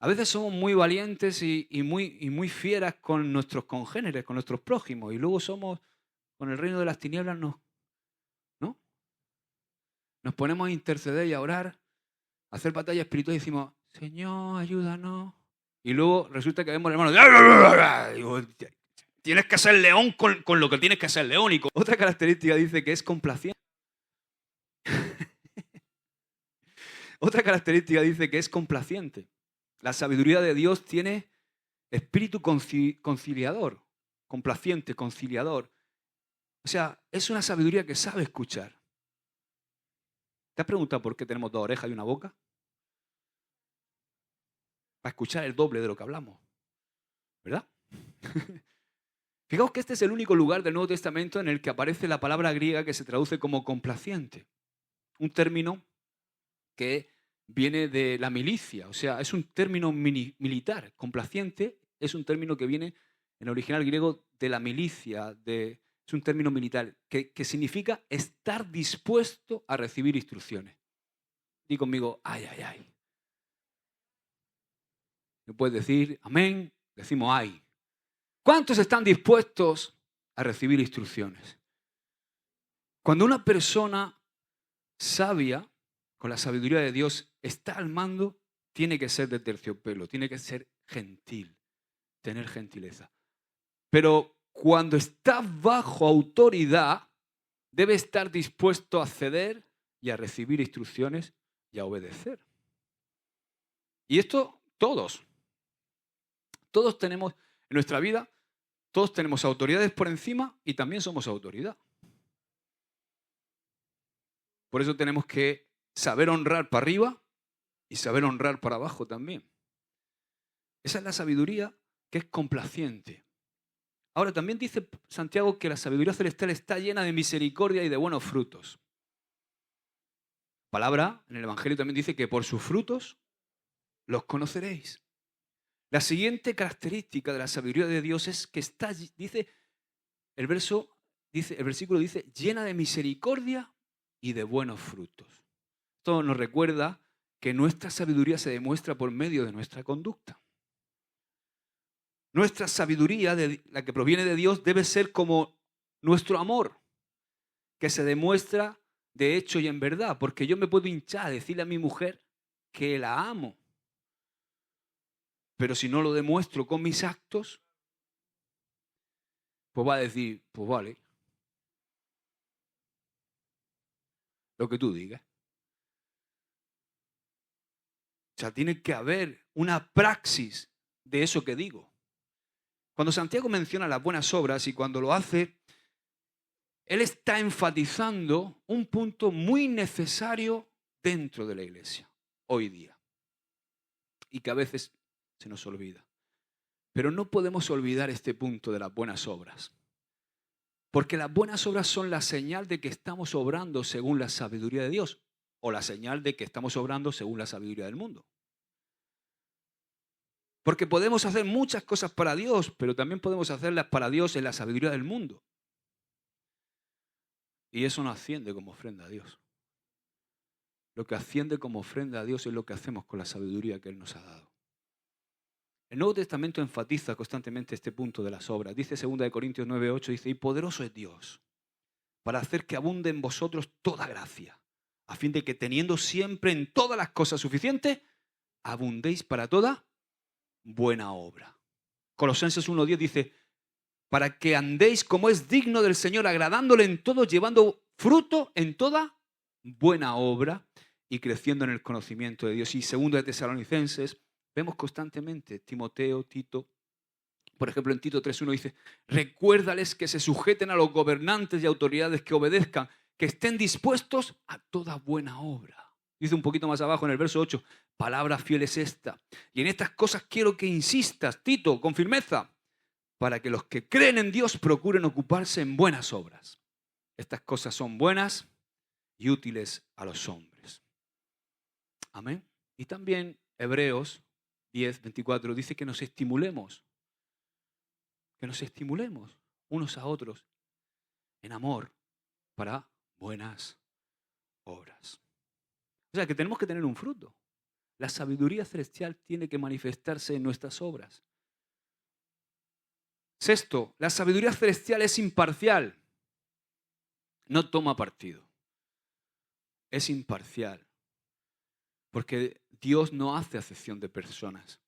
a veces somos muy valientes y muy fieras con nuestros congéneres, con nuestros prójimos, y luego somos, con el reino de las tinieblas, ¿no? Nos ponemos a interceder y a orar, a hacer batalla espiritual y decimos, Señor, ayúdanos. Y luego resulta que vemos al hermano, tienes que ser león con lo que tienes que ser león. Y otra característica dice que es complaciente. Otra característica dice que es complaciente. La sabiduría de Dios tiene espíritu conciliador, complaciente, conciliador. O sea, es una sabiduría que sabe escuchar. ¿Te has preguntado por qué tenemos dos orejas y una boca? Para escuchar el doble de lo que hablamos, ¿verdad? Fijaos que este es el único lugar del Nuevo Testamento en el que aparece la palabra griega que se traduce como complaciente. Un término que viene de la milicia, o sea, es un término militar. Complaciente es un término que viene en el original griego de la milicia, es un término militar que significa estar dispuesto a recibir instrucciones. Di conmigo, ay, ay, ay. ¿Me puedes decir amén? Decimos ay. ¿Cuántos están dispuestos a recibir instrucciones? Cuando una persona sabia, con la sabiduría de Dios, está al mando, tiene que ser de terciopelo, tiene que ser gentil, tener gentileza. Pero cuando está bajo autoridad, debe estar dispuesto a ceder y a recibir instrucciones y a obedecer. Y esto todos tenemos en nuestra vida, todos tenemos autoridades por encima y también somos autoridad. Por eso tenemos que saber honrar para arriba y saber honrar para abajo también. Esa es la sabiduría que es complaciente. Ahora, también dice Santiago que la sabiduría celestial está llena de misericordia y de buenos frutos. La palabra en el Evangelio también dice que por sus frutos los conoceréis. La siguiente característica de la sabiduría de Dios es que está, dice el versículo dice, llena de misericordia y de buenos frutos. Esto nos recuerda que nuestra sabiduría se demuestra por medio de nuestra conducta. Nuestra sabiduría, la que proviene de Dios, debe ser como nuestro amor, que se demuestra de hecho y en verdad, porque yo me puedo hinchar a decirle a mi mujer que la amo, pero si no lo demuestro con mis actos, pues va a decir, pues vale, lo que tú digas. O sea, tiene que haber una praxis de eso que digo. Cuando Santiago menciona las buenas obras y cuando lo hace, él está enfatizando un punto muy necesario dentro de la iglesia, hoy día, y que a veces se nos olvida. Pero no podemos olvidar este punto de las buenas obras, porque las buenas obras son la señal de que estamos obrando según la sabiduría de Dios, o la señal de que estamos obrando según la sabiduría del mundo. Porque podemos hacer muchas cosas para Dios, pero también podemos hacerlas para Dios en la sabiduría del mundo. Y eso no asciende como ofrenda a Dios. Lo que asciende como ofrenda a Dios es lo que hacemos con la sabiduría que Él nos ha dado. El Nuevo Testamento enfatiza constantemente este punto de las obras. Dice 2 Corintios 9:8, dice, y poderoso es Dios para hacer que abunde en vosotros toda gracia, a fin de que teniendo siempre en todas las cosas suficiente, abundéis para toda buena obra. Colosenses 1:10 dice, para que andéis como es digno del Señor, agradándole en todo, llevando fruto en toda buena obra y creciendo en el conocimiento de Dios. Y 2 de Tesalonicenses, vemos constantemente Timoteo, Tito. Por ejemplo, en Tito 3:1 dice, recuérdales que se sujeten a los gobernantes y autoridades, que obedezcan, que estén dispuestos a toda buena obra. Dice un poquito más abajo en el verso 8, palabra fiel es esta. Y en estas cosas quiero que insistas, Tito, con firmeza, para que los que creen en Dios procuren ocuparse en buenas obras. Estas cosas son buenas y útiles a los hombres. Amén. Y también Hebreos 10:24 dice que nos estimulemos unos a otros en amor para buenas obras. O sea que tenemos que tener un fruto. La sabiduría celestial tiene que manifestarse en nuestras obras. Sexto, la sabiduría celestial es imparcial. No toma partido. Es imparcial. Porque Dios no hace acepción de personas.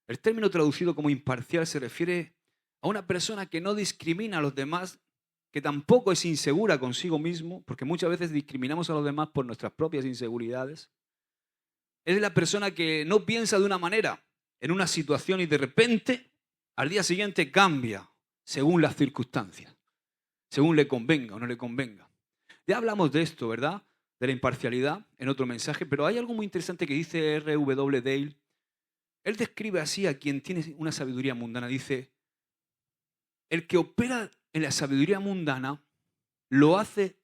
El término traducido como imparcial se refiere a una persona que no discrimina a los demás, que tampoco es insegura consigo mismo, porque muchas veces discriminamos a los demás por nuestras propias inseguridades. Es la persona que no piensa de una manera en una situación y de repente al día siguiente cambia según las circunstancias, según le convenga o no le convenga. Ya hablamos de esto, ¿verdad? De la imparcialidad en otro mensaje, pero hay algo muy interesante que dice R.W. Dale. Él describe así a quien tiene una sabiduría mundana. Dice, el que opera en la sabiduría mundana lo hace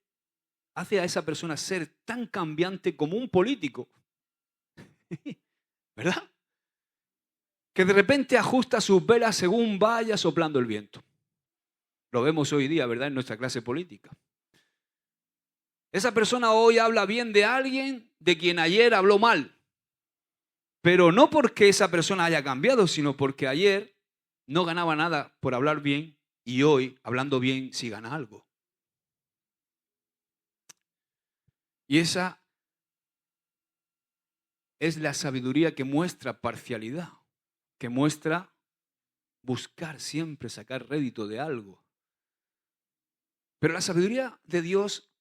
a esa persona ser tan cambiante como un político. ¿Verdad? Que de repente ajusta sus velas según vaya soplando el viento. Lo vemos hoy día, ¿verdad? En nuestra clase política. Esa persona hoy habla bien de alguien de quien ayer habló mal. Pero no porque esa persona haya cambiado, sino porque ayer no ganaba nada por hablar bien y hoy, hablando bien, sí gana algo. Y esa es la sabiduría que muestra parcialidad, que muestra buscar siempre sacar rédito de algo. Pero la sabiduría de Dios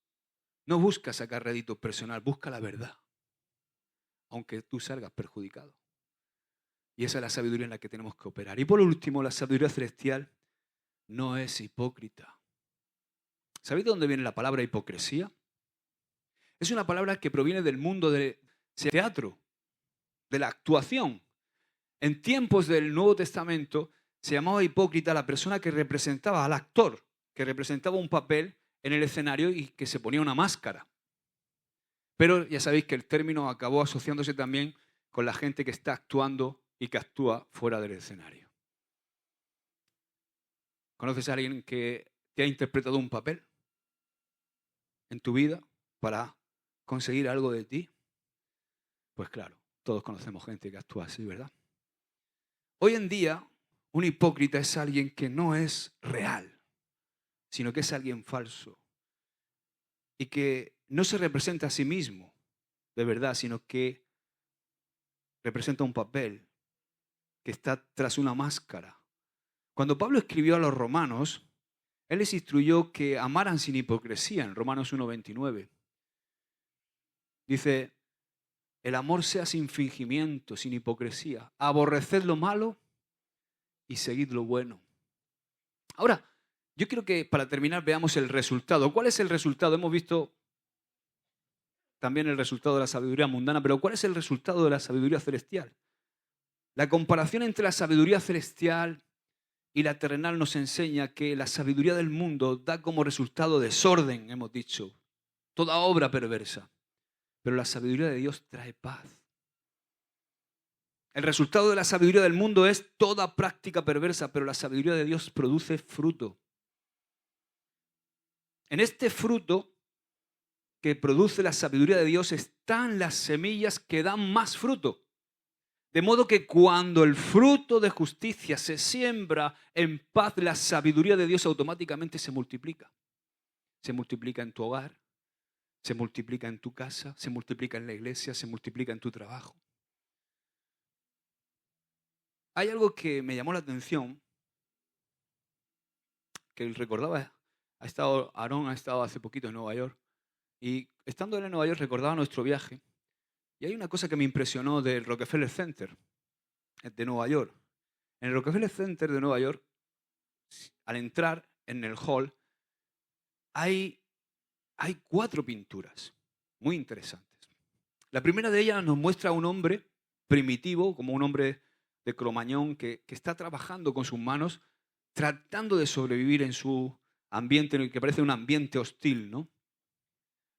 no busca sacar rédito personal, busca la verdad, aunque tú salgas perjudicado. Y esa es la sabiduría en la que tenemos que operar. Y por último, la sabiduría celestial no es hipócrita. ¿Sabéis de dónde viene la palabra hipocresía? Es una palabra que proviene del mundo del teatro, de la actuación. En tiempos del Nuevo Testamento se llamaba hipócrita a la persona que representaba, al actor, que representaba un papel en el escenario y que se ponía una máscara. Pero ya sabéis que el término acabó asociándose también con la gente que está actuando y que actúa fuera del escenario. ¿Conoces a alguien que te ha interpretado un papel en tu vida para conseguir algo de ti? Pues claro, todos conocemos gente que actúa así, ¿verdad? Hoy en día, un hipócrita es alguien que no es real, sino que es alguien falso y que no se representa a sí mismo de verdad, sino que representa un papel que está tras una máscara. Cuando Pablo escribió a los romanos, Él les instruyó que amaran sin hipocresía, en Romanos 1:29. Dice, el amor sea sin fingimiento, sin hipocresía. Aborreced lo malo y seguid lo bueno. Ahora, yo quiero que para terminar veamos el resultado. ¿Cuál es el resultado? Hemos visto también el resultado de la sabiduría mundana, pero ¿cuál es el resultado de la sabiduría celestial? La comparación entre la sabiduría celestial y la terrenal nos enseña que la sabiduría del mundo da como resultado desorden, hemos dicho, toda obra perversa. Pero la sabiduría de Dios trae paz. El resultado de la sabiduría del mundo es toda práctica perversa, pero la sabiduría de Dios produce fruto. En este fruto que produce la sabiduría de Dios están las semillas que dan más fruto. De modo que cuando el fruto de justicia se siembra en paz, la sabiduría de Dios automáticamente se multiplica. Se multiplica en tu hogar, se multiplica en tu casa, se multiplica en la iglesia, se multiplica en tu trabajo. Hay algo que me llamó la atención, que recordaba, Aarón ha estado hace poquito en Nueva York, y estando él en Nueva York recordaba nuestro viaje, y hay una cosa que me impresionó del Rockefeller Center de Nueva York. En el Rockefeller Center de Nueva York, al entrar en el hall, hay 4 pinturas muy interesantes. La primera de ellas nos muestra a un hombre primitivo, como un hombre de Cromañón, que está trabajando con sus manos, tratando de sobrevivir en su ambiente, en el que parece un ambiente hostil, ¿no?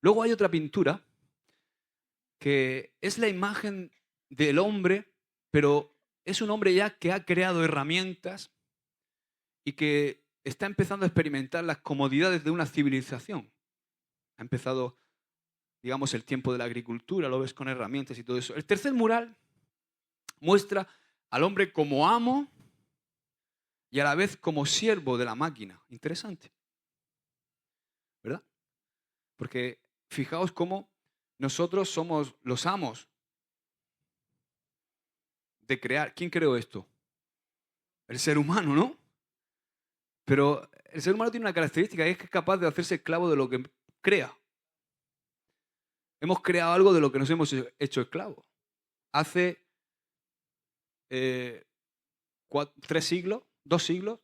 Luego hay otra pintura que es la imagen del hombre, pero es un hombre ya que ha creado herramientas y que está empezando a experimentar las comodidades de una civilización. Ha empezado, digamos, el tiempo de la agricultura, lo ves con herramientas y todo eso. El tercer mural muestra al hombre como amo y a la vez como siervo de la máquina. Interesante, ¿verdad? Porque fijaos cómo nosotros somos los amos de crear. ¿Quién creó esto? El ser humano, ¿no? Pero el ser humano tiene una característica, y es que es capaz de hacerse esclavo de lo que crea. Hemos creado algo de lo que nos hemos hecho esclavos. Hace 3 siglos, 2 siglos,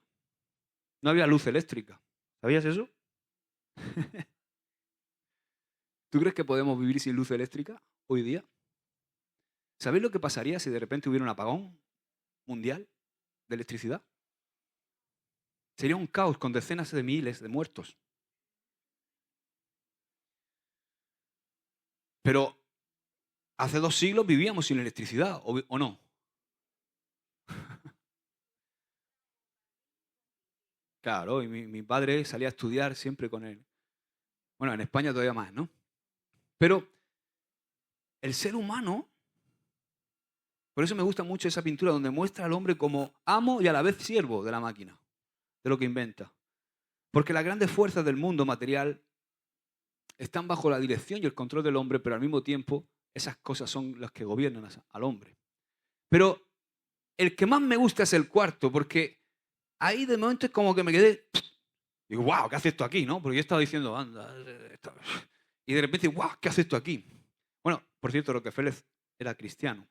no había luz eléctrica. ¿Sabías eso? ¿Tú crees que podemos vivir sin luz eléctrica hoy día? ¿Sabéis lo que pasaría si de repente hubiera un apagón mundial de electricidad? Sería un caos con decenas de miles de muertos. Pero hace 2 siglos vivíamos sin electricidad, ¿o no? Claro, y mi padre salía a estudiar siempre con él. Bueno, en España todavía más, ¿no? Pero el ser humano, por eso me gusta mucho esa pintura donde muestra al hombre como amo y a la vez siervo de la máquina, de lo que inventa. Porque las grandes fuerzas del mundo material están bajo la dirección y el control del hombre, pero al mismo tiempo esas cosas son las que gobiernan al hombre. Pero el que más me gusta es el cuarto, porque ahí de momento es como que me quedé, digo, wow, ¿qué hace esto aquí? ¿No? Porque yo estaba diciendo, anda, y de repente, wow, ¿qué hace esto aquí? Bueno, por cierto, Rockefeller era cristiano.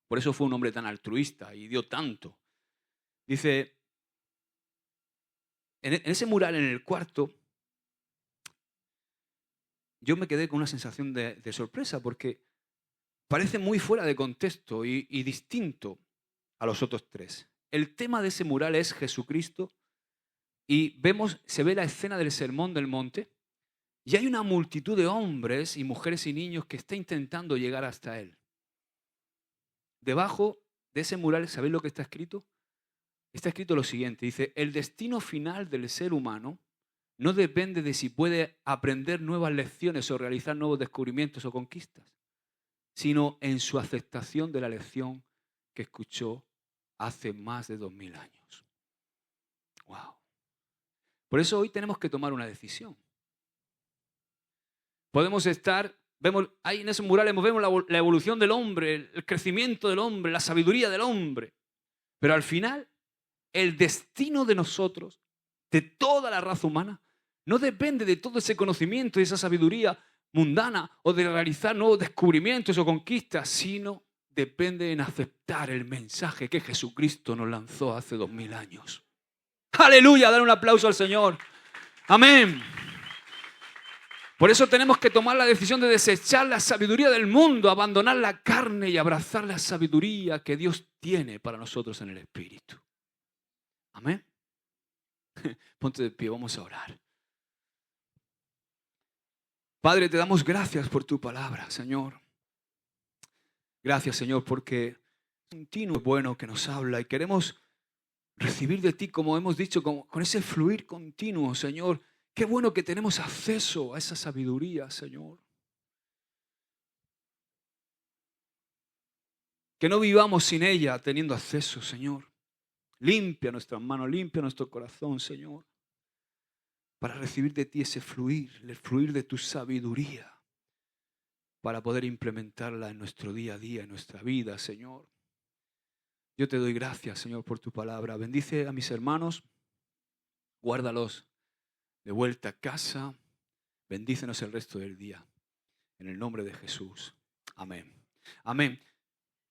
Por eso fue un hombre tan altruista y dio tanto. Dice, en ese mural en el cuarto, yo me quedé con una sensación de sorpresa porque parece muy fuera de contexto y distinto a los otros 3. El tema de ese mural es Jesucristo y se ve la escena del Sermón del Monte y hay una multitud de hombres y mujeres y niños que está intentando llegar hasta Él. Debajo de ese mural, ¿sabéis lo que está escrito? Está escrito lo siguiente, dice, el destino final del ser humano no depende de si puede aprender nuevas lecciones o realizar nuevos descubrimientos o conquistas, sino en su aceptación de la lección que escuchó hace más de 2000 años. ¡Wow! Por eso hoy tenemos que tomar una decisión. Podemos vemos ahí en esos murales vemos la evolución del hombre, el crecimiento del hombre, la sabiduría del hombre. Pero al final, el destino de nosotros de toda la raza humana. No depende de todo ese conocimiento y esa sabiduría mundana o de realizar nuevos descubrimientos o conquistas, sino depende en aceptar el mensaje que Jesucristo nos lanzó hace 2000 años. ¡Aleluya! Dar un aplauso al Señor. Amén. Por eso tenemos que tomar la decisión de desechar la sabiduría del mundo, abandonar la carne y abrazar la sabiduría que Dios tiene para nosotros en el Espíritu. Amén. Ponte de pie, vamos a orar. Padre, te damos gracias por tu palabra, Señor. Gracias, Señor, porque es un continuo bueno que nos habla y queremos recibir de ti, como hemos dicho, con ese fluir continuo, Señor. Qué bueno que tenemos acceso a esa sabiduría, Señor. Que no vivamos sin ella teniendo acceso, Señor. Limpia nuestras manos, limpia nuestro corazón, Señor, para recibir de ti ese fluir, el fluir de tu sabiduría, para poder implementarla en nuestro día a día, en nuestra vida, Señor. Yo te doy gracias, Señor, por tu palabra. Bendice a mis hermanos, guárdalos de vuelta a casa. Bendícenos el resto del día. En el nombre de Jesús. Amén. Amén.